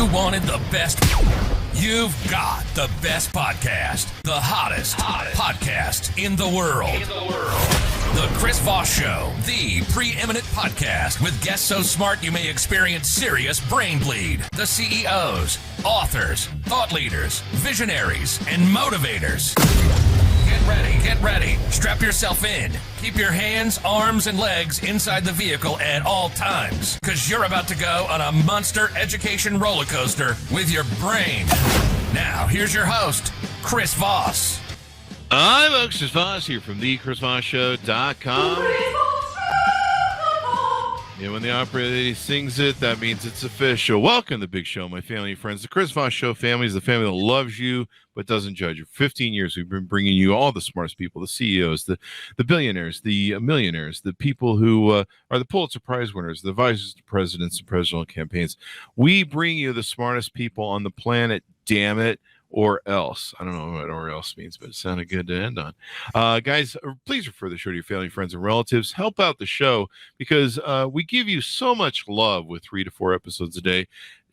You wanted the best. You've got the best podcast. The hottest podcast in the world. The Chris Voss Show, the preeminent podcast with guests so smart you may experience serious brain bleed. The CEOs, authors, thought leaders, visionaries, and motivators. Get ready. Strap yourself in. Keep your hands, arms, and legs inside the vehicle at all times, because you're about to go on a monster education roller coaster with your brain. Now, here's your host, Chris Voss. I'm Chris Voss here from thechrisvossshow.com. And when the operator lady sings it, that means it's official. Welcome to the big show, my family and friends. The Chris Voss Show family is the family that loves you but doesn't judge you. For 15 years, we've been bringing you all the smartest people, the CEOs, the billionaires, the millionaires, the people who are the Pulitzer Prize winners, the advisors to presidents and presidential campaigns. We bring you the smartest people on the planet, damn it. Or else. I don't know what or else means, but it sounded good to end on. Guys, please refer the show to your family, friends, and relatives. Help out the show because we give you so much love with 3 to 4 episodes a day,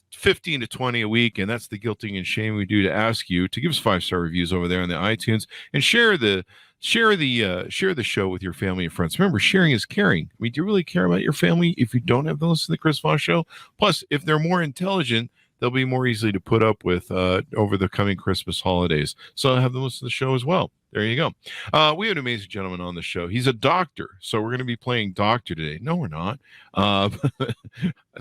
15 to 20 a week, and that's the guilting and shame we do to ask you to give us 5-star reviews over there on the iTunes and share the show with your family and friends. Remember, sharing is caring. I mean, do you really care about your family if you don't have them listen to the Chris Voss Show? Plus, if they're more intelligent, they'll be more easily to put up with over the coming Christmas holidays. So I'll have them listen to the show as well. There you go. We have an amazing gentleman on the show. He's a doctor. So we're going to be playing doctor today. No, we're not. I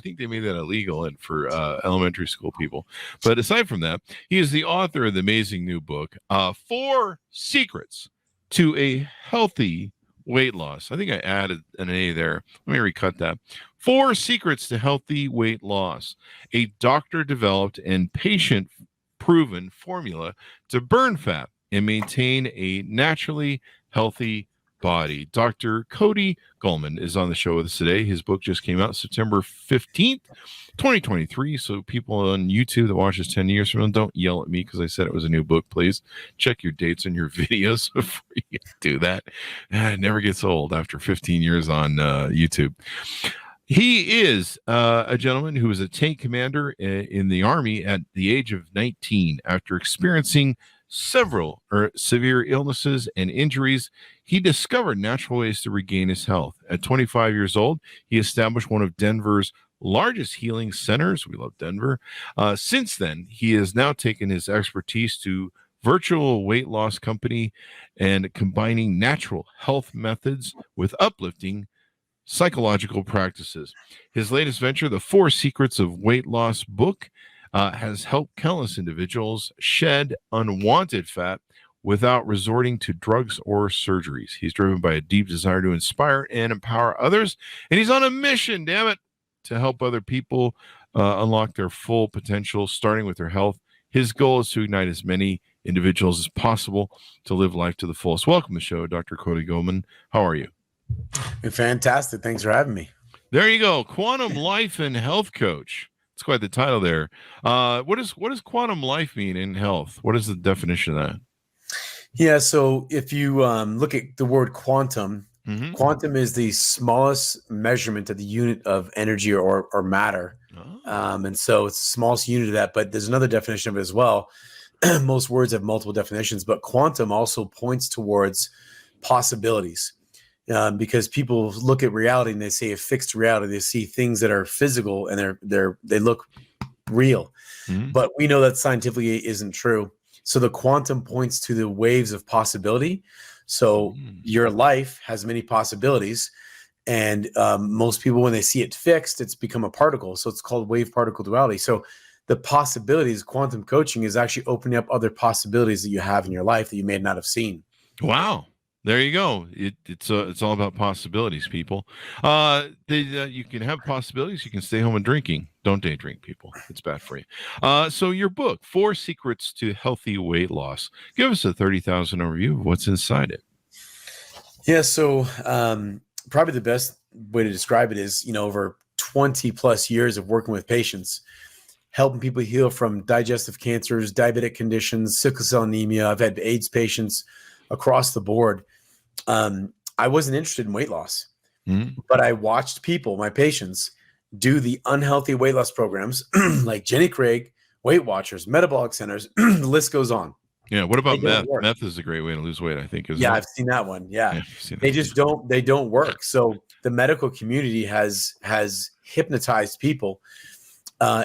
think they made that illegal and for elementary school people. But aside from that, he is the author of the amazing new book, 4 Secrets to a Healthy Weight Loss. I think I added an A there. Let me recut that. 4 Secrets to Healthy Weight Loss, a doctor-developed and patient-proven formula to burn fat and maintain a naturally healthy body. Dr. Cody Golman is on the show with us today. His book just came out September 15th, 2023. So people on YouTube that watch this 10 years from now, don't yell at me because I said it was a new book, please. Check your dates on your videos before you do that. It never gets old after 15 years on YouTube. He is a gentleman who was a tank commander in the Army at the age of 19. After experiencing several severe illnesses and injuries, he discovered natural ways to regain his health. At 25 years old, he established one of Denver's largest healing centers. We love Denver. Since then, he has now taken his expertise to virtual weight loss company and combining natural health methods with uplifting psychological practices. His latest venture, the 4 Secrets of Weight Loss book, has helped countless individuals shed unwanted fat without resorting to drugs or surgeries. He's driven by a deep desire to inspire and empower others, and he's on a mission, damn it, to help other people unlock their full potential, starting with their health. His goal is to ignite as many individuals as possible to live life to the fullest. Welcome to the show, Dr. Cody Golman. How are you? Fantastic. Thanks for having me. There you go. Quantum Life and Health Coach. It's quite the title there. What does quantum life mean in health? What is the definition of that? Yeah. So if you look at the word quantum, quantum is the smallest measurement of the unit of energy or matter. Oh. And so it's the smallest unit of that, but there's another definition of it as well. Most words have multiple definitions, but quantum also points towards possibilities. Because people look at reality and they say a fixed reality. They see things that are physical and they look real, but we know that scientifically isn't true. So the quantum points to the waves of possibility. So your life has many possibilities, and most people, when they see it fixed, it's become a particle. So it's called wave particle duality. So the possibilities, quantum coaching is actually opening up other possibilities that you have in your life that you may not have seen. Wow. There you go. It's all about possibilities, people. You can have possibilities. You can stay home and drinking. Don't day drink, people. It's bad for you. So your book, 4 Secrets to Healthy Weight Loss. Give us a 30,000 overview of what's inside it. Yeah. So probably the best way to describe it is, over 20 plus years of working with patients, helping people heal from digestive cancers, diabetic conditions, sickle cell anemia. I've had AIDS patients across the board. I wasn't interested in weight loss, but I watched people, my patients, do the unhealthy weight loss programs like Jenny Craig, Weight Watchers, metabolic centers, the list goes on. Yeah. What about meth? Meth is a great way to lose weight, I think. I've seen that one. Yeah. They don't work. So the medical community has hypnotized people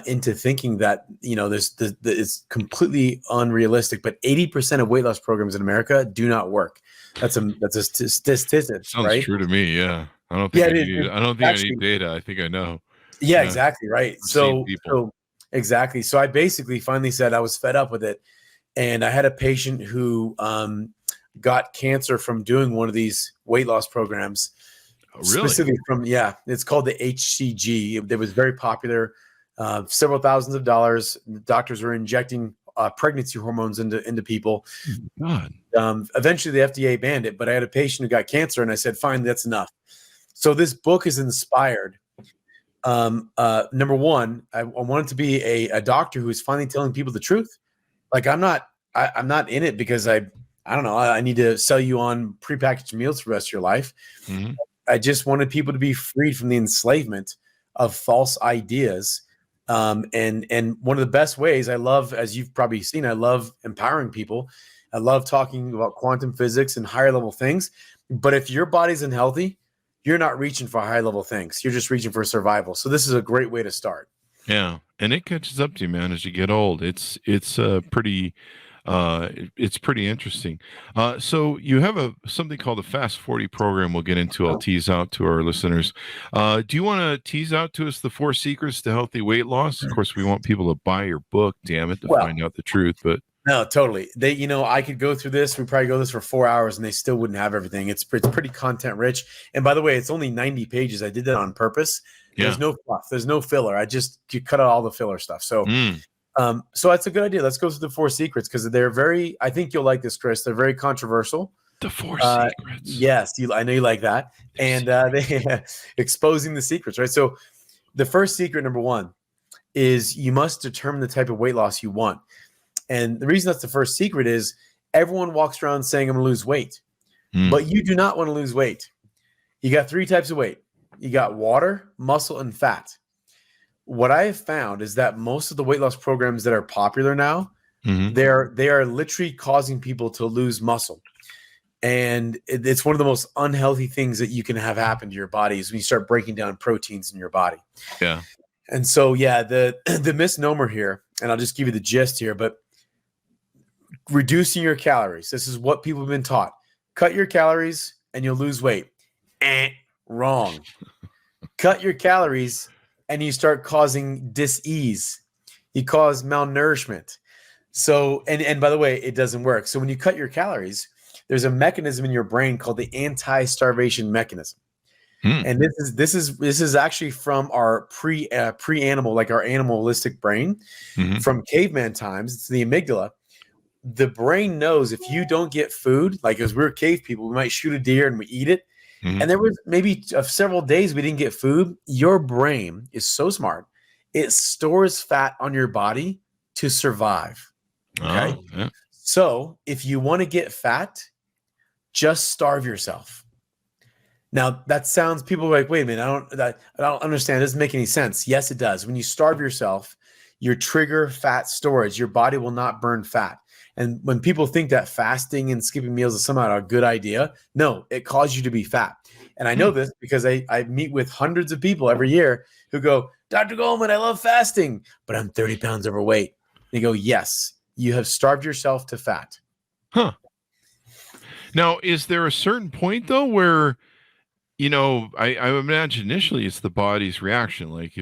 into thinking that, it's completely unrealistic, but 80% of weight loss programs in America do not work. That's a statistic. Sounds right? true to me. Yeah. I don't think I need data. I think I know. Yeah, exactly. Right. So exactly. So I basically finally said I was fed up with it. And I had a patient who got cancer from doing one of these weight loss programs. Oh, really? Specifically it's called the HCG. It was very popular, several thousands of dollars. Doctors were injecting pregnancy hormones into people. God. Eventually, the FDA banned it, but I had a patient who got cancer, and I said, fine, that's enough. So this book is inspired. Number one, I wanted to be a doctor who is finally telling people the truth. Like I'm not in it because I don't know. I need to sell you on prepackaged meals for the rest of your life. Mm-hmm. I just wanted people to be freed from the enslavement of false ideas. And one of the best ways I love, as you've probably seen, I love empowering people. I love talking about quantum physics and higher level things. But if your body's unhealthy, you're not reaching for high level things. You're just reaching for survival. So this is a great way to start. Yeah. And it catches up to you, man, as you get old. It's pretty interesting. So you have something called the Fast 40 program we'll get into. I'll tease out to our listeners. Do you want to tease out to us the 4 secrets to healthy weight loss? Of course, we want people to buy your book, damn it, to find out the truth. But no, totally. I could go through this. We probably go this for 4 hours and they still wouldn't have everything. It's pretty content rich. And by the way, it's only 90 pages. I did that on purpose. There's no fluff. There's no filler. You cut out all the filler stuff. So, so that's a good idea. Let's go through the 4 secrets because they're I think you'll like this, Chris. They're very controversial. The 4 secrets. Yes. I know you like that. And they exposing the secrets, right? So the first secret, number 1, is you must determine the type of weight loss you want. And the reason that's the first secret is everyone walks around saying, I'm going to lose weight, but you do not want to lose weight. You got 3 types of weight. You got water, muscle, and fat. What I have found is that most of the weight loss programs that are popular now, they are literally causing people to lose muscle. And it's one of the most unhealthy things that you can have happen to your body is when you start breaking down proteins in your body. Yeah. And so, the misnomer here, and I'll just give you the gist here, but reducing your calories. This is what people have been taught. Cut your calories and you'll lose weight. Wrong. Cut your calories and you start causing dis-ease. You cause malnourishment. So, and by the way, it doesn't work. So when you cut your calories, there's a mechanism in your brain called the anti-starvation mechanism. And this is actually from our pre-animal, like our animalistic brain from caveman times. It's the amygdala. The brain knows if you don't get food, like as we're cave people, we might shoot a deer and we eat it. And there was maybe several days we didn't get food. Your brain is so smart. It stores fat on your body to survive. Okay. Oh, yeah. So if you want to get fat, just starve yourself. Now that sounds, people are like, wait a minute, I don't understand. It doesn't make any sense. Yes, it does. When you starve yourself, you trigger fat storage. Your body will not burn fat. And when people think that fasting and skipping meals is somehow a good idea, no, it causes you to be fat. And I know this because I meet with hundreds of people every year who go, Dr. Golman, I love fasting, but I'm 30 pounds overweight. They go, yes, you have starved yourself to fat. Huh. Now, is there a certain point, though, where, I imagine initially it's the body's reaction. Like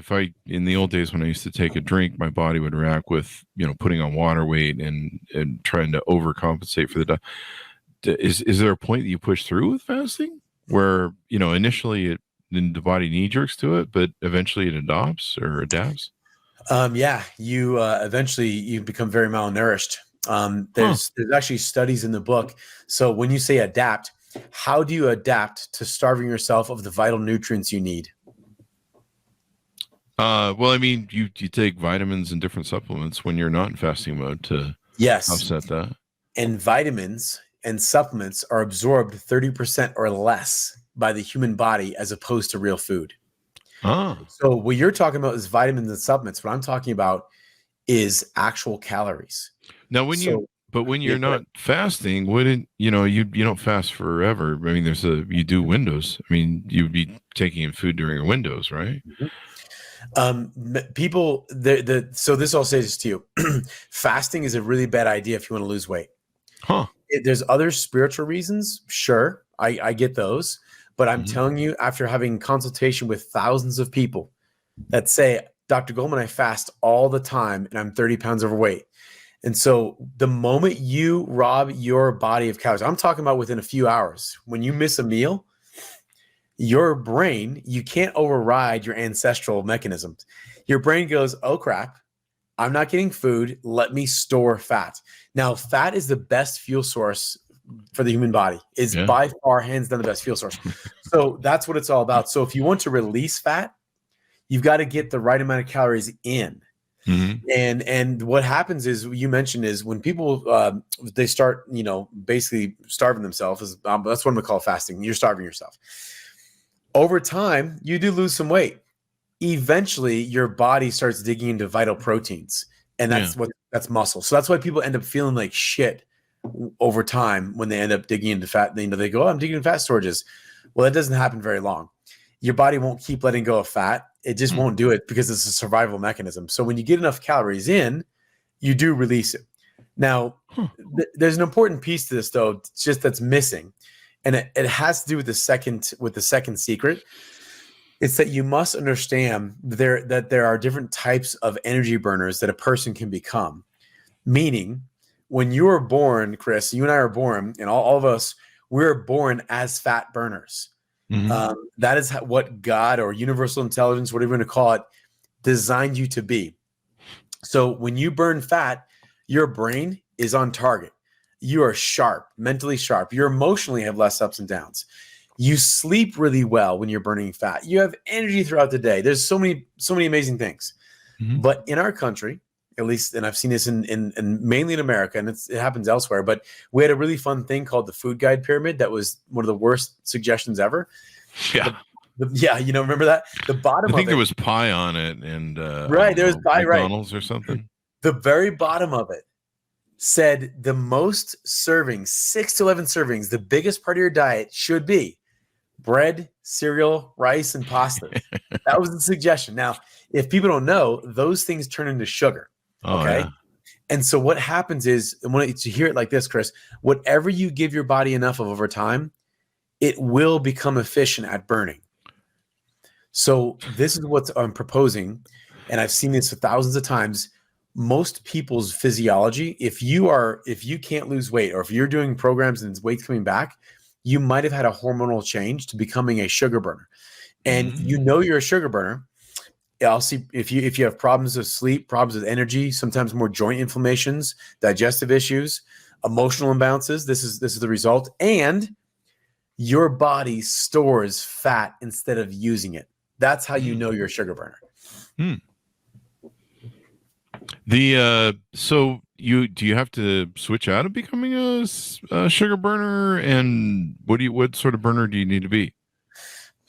in the old days when I used to take a drink, my body would react with, putting on water weight and trying to overcompensate for the Is there a point that you push through with fasting where, initially the body knee jerks to it, but eventually it adapts? You eventually you become very malnourished. There's actually studies in the book. So when you say adapt, how do you adapt to starving yourself of the vital nutrients you need? Well, I mean, you take vitamins and different supplements when you're not in fasting mode to offset that. And vitamins and supplements are absorbed 30% or less by the human body as opposed to real food. So what you're talking about is vitamins and supplements. What I'm talking about is actual calories. Now, when you're not fasting, wouldn't you don't fast forever? I mean, you do windows. I mean, you'd be taking in food during your windows, right? People, so this all says to you, fasting is a really bad idea if you want to lose weight. There's other spiritual reasons. Sure. I get those, but I'm telling you, after having consultation with thousands of people that say, Dr. Golman, I fast all the time and I'm 30 pounds overweight. And so the moment you rob your body of calories, I'm talking about within a few hours, when you miss a meal, your brain, you can't override your ancestral mechanisms. Your brain goes, oh crap, I'm not getting food. Let me store fat. Now, fat is the best fuel source for the human body. It's by far, hands down, the best fuel source. So that's what it's all about. So if you want to release fat, you've got to get the right amount of calories in. And what happens is, you mentioned, is when people they start, basically starving themselves. That's what I'm gonna call fasting. You're starving yourself. Over time, you do lose some weight. Eventually, your body starts digging into vital proteins, and that's muscle. So that's why people end up feeling like shit over time when they end up digging into fat. They go, oh, I'm digging into fat storages. Well, that doesn't happen very long. Your body won't keep letting go of fat. It just won't do it because it's a survival mechanism. So when you get enough calories in, you do release it. Now, there's an important piece to this, though, just that's missing. And it has to do with the second secret. It's that you must understand that there are different types of energy burners that a person can become. Meaning, when you were born, Chris, you and I are born, and all of us, we're born as fat burners. That is what God or universal intelligence, whatever you want to call it, designed you to be. So when you burn fat, your brain is on target. You are sharp, mentally sharp. You emotionally have less ups and downs. You sleep really well when you're burning fat. You have energy throughout the day. There's so many amazing things. But in our country, at least, and I've seen this in mainly in America, and it happens elsewhere, but we had a really fun thing called the food guide pyramid. That was one of the worst suggestions ever. Remember that? The bottom, I think, there was pie on it, and there was pie, McDonald's or something. The very bottom of it said the most servings, 6 to 11 servings, the biggest part of your diet should be bread, cereal, rice, and pasta. That was the suggestion. Now, if people don't know, those things turn into sugar. Okay. And so what happens is, and when you hear it like this, Chris, whatever you give your body enough of over time, it will become efficient at burning. So this is what I'm proposing. And I've seen this thousands of times. Most people's physiology, if you can't lose weight, or if you're doing programs and weight's coming back, you might have had a hormonal change to becoming a sugar burner. And you're a sugar burner. I'll see if you have problems with sleep, problems with energy, sometimes more joint inflammations, digestive issues, emotional imbalances. This is the result. And your body stores fat instead of using it. That's how you know you're a sugar burner. So do you have to switch out of becoming a sugar burner, and what sort of burner do you need to be?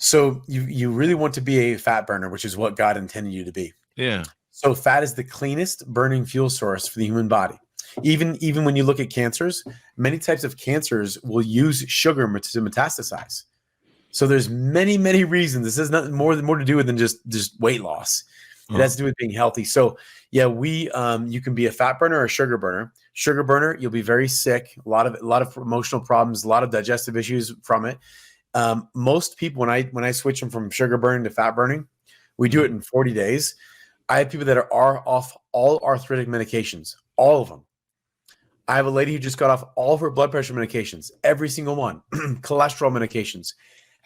So you really want to be a fat burner, which is what God intended you to be. Yeah. So fat is the cleanest burning fuel source for the human body. Even when you look at cancers, many types of cancers will use sugar to metastasize. So there's many reasons. This has nothing more to do with than just weight loss. It has to do with being healthy. So yeah, you can be a fat burner or a sugar burner. Sugar burner, you'll be very sick, a lot of emotional problems, a lot of digestive issues from it. Most people, when I switch them from sugar burning to fat burning, we do it in 40 days. I have people that are off all arthritic medications, all of them. I have a lady who just got off all of her blood pressure medications, every single one, cholesterol medications.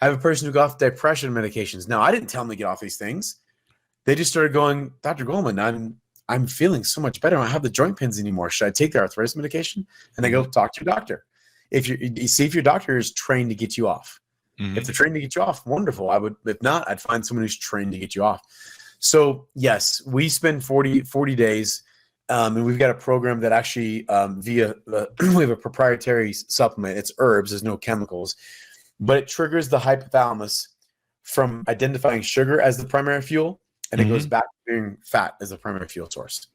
I have a person who got off depression medications. Now, I didn't tell them to get off these things. They just started going, Dr. Golman, I'm feeling so much better. I don't have the joint pains anymore. Should I take the arthritis medication? And they go, talk to your doctor. If your doctor is trained to get you off. If they're trained to get you off, wonderful. I would. If not, I'd find someone who's trained to get you off. So yes, we spend 40 days, and we've got a program that actually we have a proprietary supplement. It's herbs. There's no chemicals, but it triggers the hypothalamus from identifying sugar as the primary fuel, and it goes back to being fat as the primary fuel source.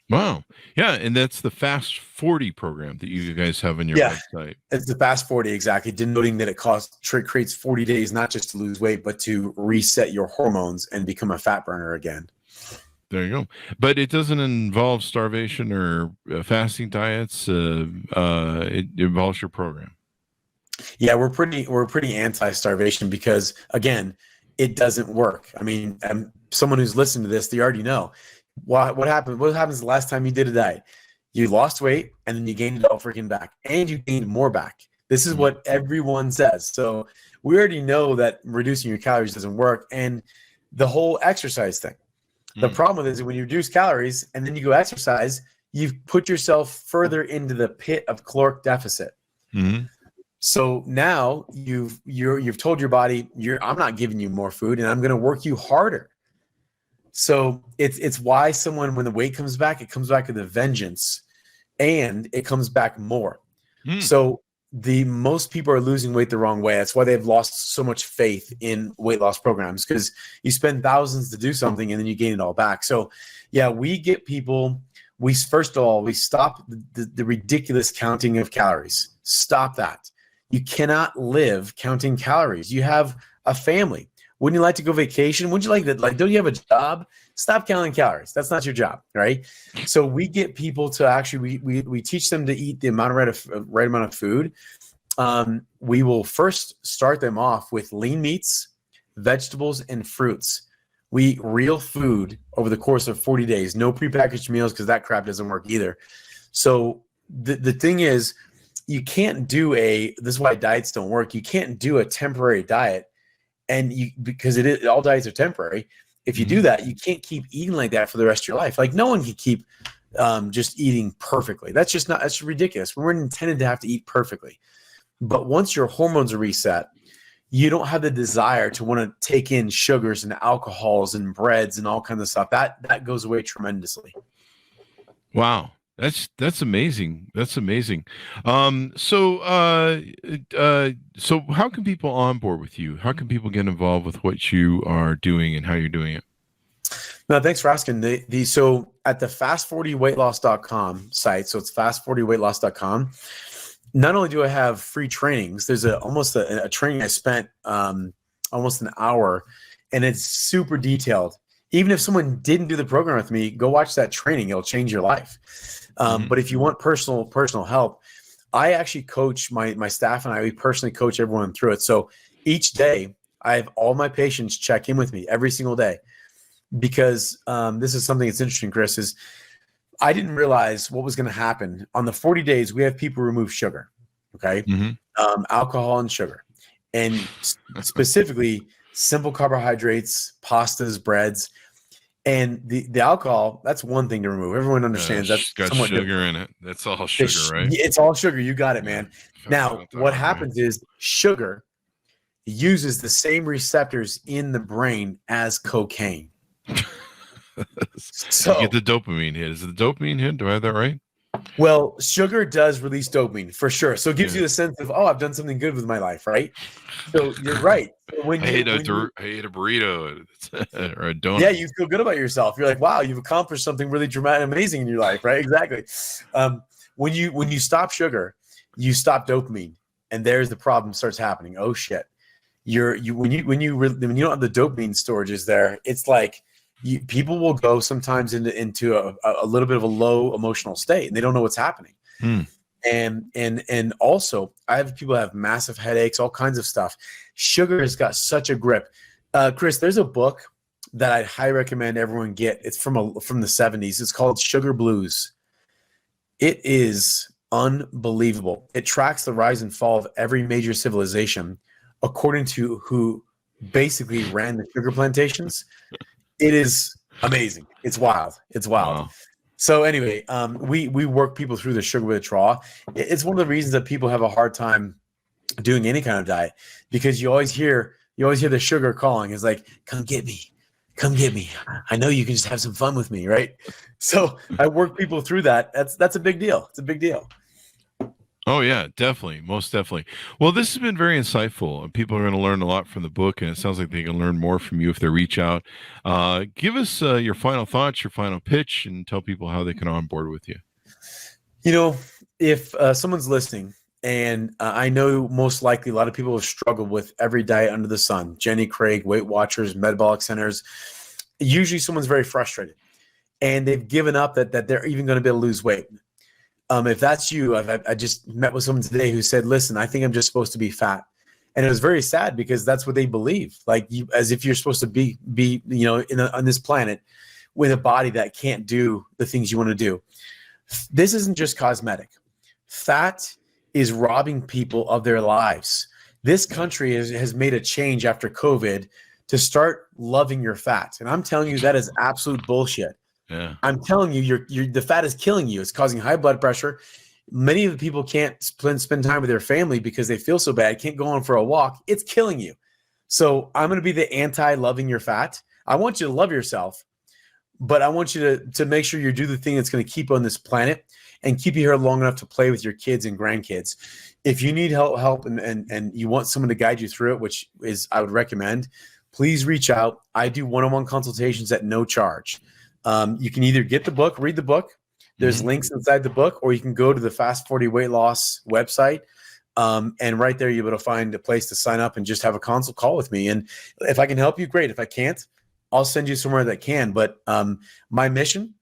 Wow. Yeah. And that's the Fast 40 program that you guys have on your website. It's the Fast 40, exactly, denoting that it creates 40 days, not just to lose weight, but to reset your hormones and become a fat burner again. There you go. But it doesn't involve starvation or fasting diets. It involves your program. Yeah, we're pretty anti-starvation because, again, it doesn't work. I mean, someone who's listening to this, they already know. What happened? What happens the last time you did a diet? You lost weight and then you gained it all freaking back, and you gained more back. This is what everyone says. So we already know that reducing your calories doesn't work. And the whole exercise thing. The problem is when you reduce calories and then you go exercise, you've put yourself further into the pit of caloric deficit. So now you've told your body, I'm not giving you more food, and I'm going to work you harder. So it's why someone, when the weight comes back, it comes back with a vengeance, and it comes back more. So most people are losing weight the wrong way. That's why they've lost so much faith in weight loss programs, because you spend thousands to do something and then you gain it all back. So yeah, we get people, first of all, we stop the ridiculous counting of calories. Stop that. You cannot live counting calories. You have a family. Wouldn't you like to go vacation? Wouldn't you like that? Like, don't you have a job? Stop counting calories. That's not your job, right? So we get people to actually, we teach them to eat the right amount of food. We will first start them off with lean meats, vegetables, and fruits. We eat real food over the course of 40 days. No prepackaged meals, because that crap doesn't work either. So the thing is, you can't do this is why diets don't work. You can't do a temporary diet. Because all diets are temporary. If you do that, you can't keep eating like that for the rest of your life. Like, no one can keep just eating perfectly. That's ridiculous. We weren't intended to have to eat perfectly. But once your hormones are reset, you don't have the desire to want to take in sugars and alcohols and breads and all kinds of stuff. That goes away tremendously. Wow. That's amazing. That's amazing. So how can people onboard with you? How can people get involved with what you are doing and how you're doing it? No, thanks for asking. So at the fast40weightloss.com site, so it's fast40weightloss.com. Not only do I have free trainings, there's almost a training I spent almost an hour, and it's super detailed. Even if someone didn't do the program with me, go watch that training. It'll change your life. But if you want personal help, I actually coach my staff, and we personally coach everyone through it. So each day I have all my patients check in with me every single day, because this is something that's interesting, Chris, is I didn't realize what was going to happen. On the 40 days, we have people remove sugar, okay? Alcohol and sugar, and specifically simple carbohydrates, pastas, breads. And the alcohol, that's one thing to remove. Everyone understands that's got sugar different in it. That's all sugar, right? It's all sugar. You got it, man. Now, what happens is sugar uses the same receptors in the brain as cocaine. So you get the dopamine hit. Is it the dopamine hit? Do I have that right? Well, sugar does release dopamine for sure. So it gives you the sense of, I've done something good with my life, right? So you're right. I ate a burrito or a donut. Yeah, you feel good about yourself. You're like, wow, you've accomplished something really dramatic, amazing in your life, right? Exactly. When you stop sugar, you stop dopamine, and there's the problem starts happening. Oh shit! When you don't have the dopamine storages there, it's like people will go sometimes into a little bit of a low emotional state, and they don't know what's happening. And also, I have people that have massive headaches, all kinds of stuff. Sugar has got such a grip. Chris, there's a book that I'd highly recommend everyone get. It's from the 70s. It's called Sugar Blues. It is unbelievable. It tracks the rise and fall of every major civilization according to who basically ran the sugar plantations. It is amazing. It's wild. It's wild. Wow. So anyway, we work people through the sugar withdrawal. It's one of the reasons that people have a hard time doing any kind of diet, because you always hear the sugar calling. It's like, come get me. I know you can just have some fun with me, right? So I work people through that. That's a big deal. It's a big deal. Oh, yeah, definitely. Most definitely. Well, this has been very insightful. People are going to learn a lot from the book, and it sounds like they can learn more from you if they reach out. Give us your final thoughts, your final pitch, and tell people how they can onboard with you. If someone's listening, and I know most likely a lot of people have struggled with every diet under the sun, Jenny Craig, Weight Watchers, metabolic centers. Usually someone's very frustrated and they've given up that they're even going to be able to lose weight. If that's you, I just met with someone today who said, listen, I think I'm just supposed to be fat. And it was very sad because that's what they believe. Like as if you're supposed to be on this planet with a body that can't do the things you want to do. This isn't just cosmetic. Fat is robbing people of their lives. This country has made a change after COVID to start loving your fat. And I'm telling you, that is absolute bullshit. Yeah. I'm telling you, the fat is killing you. It's causing high blood pressure. Many of the people can't spend time with their family because they feel so bad, can't go on for a walk. It's killing you. So I'm going to be the anti-loving your fat. I want you to love yourself, but I want you to make sure you do the thing that's going to keep you on this planet and keep you here long enough to play with your kids and grandkids. If you need help and you want someone to guide you through it, which is I would recommend, please reach out. I do one-on-one consultations at no charge. You can either get the book, read the book. There's links inside the book, or you can go to the Fast 40 Weight Loss website. And right there, you'll be able to find a place to sign up and just have a consult call with me. And if I can help you, great. If I can't, I'll send you somewhere that can. But my mission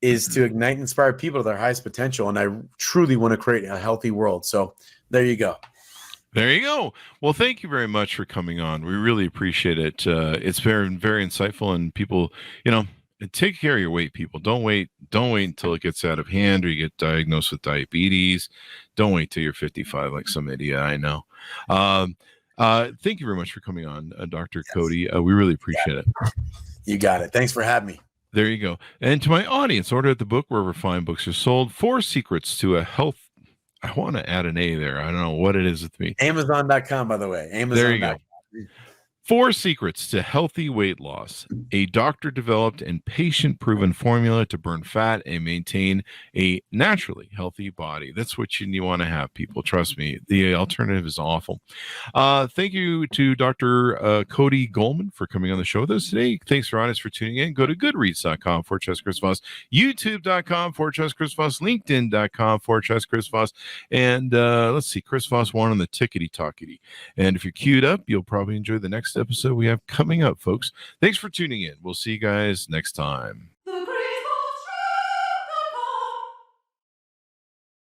is to ignite and inspire people to their highest potential. And I truly want to create a healthy world. So there you go. There you go. Well, thank you very much for coming on. We really appreciate it. It's very, very insightful, and people, take care of your weight, people. Don't wait until it gets out of hand or you get diagnosed with diabetes. Don't wait till you're 55 like some idiot I know. Thank you very much for coming on, Dr. Yes. Cody. We really appreciate it. You got it. Thanks for having me. There you go. And to my audience, order the book wherever fine books are sold. 4 Secrets to a Health. I want to add an A there. I don't know what it is with me. amzn.to, by the way. Amazon. There you go. 4 Secrets to Healthy Weight Loss, a doctor-developed and patient-proven formula to burn fat and maintain a naturally healthy body. That's what you want to have, people. Trust me. The alternative is awful. Thank you to Dr. Cody Golman for coming on the show with us today. Thanks, audience, for tuning in. Go to goodreads.com/Chris Voss, youtube.com/Chris Voss, linkedin.com/Chris Voss, and let's see, Chris Voss 1 on the tickety-talkety. And if you're queued up, you'll probably enjoy the next episode we have coming up, folks. Thanks for tuning in. We'll see you guys next time.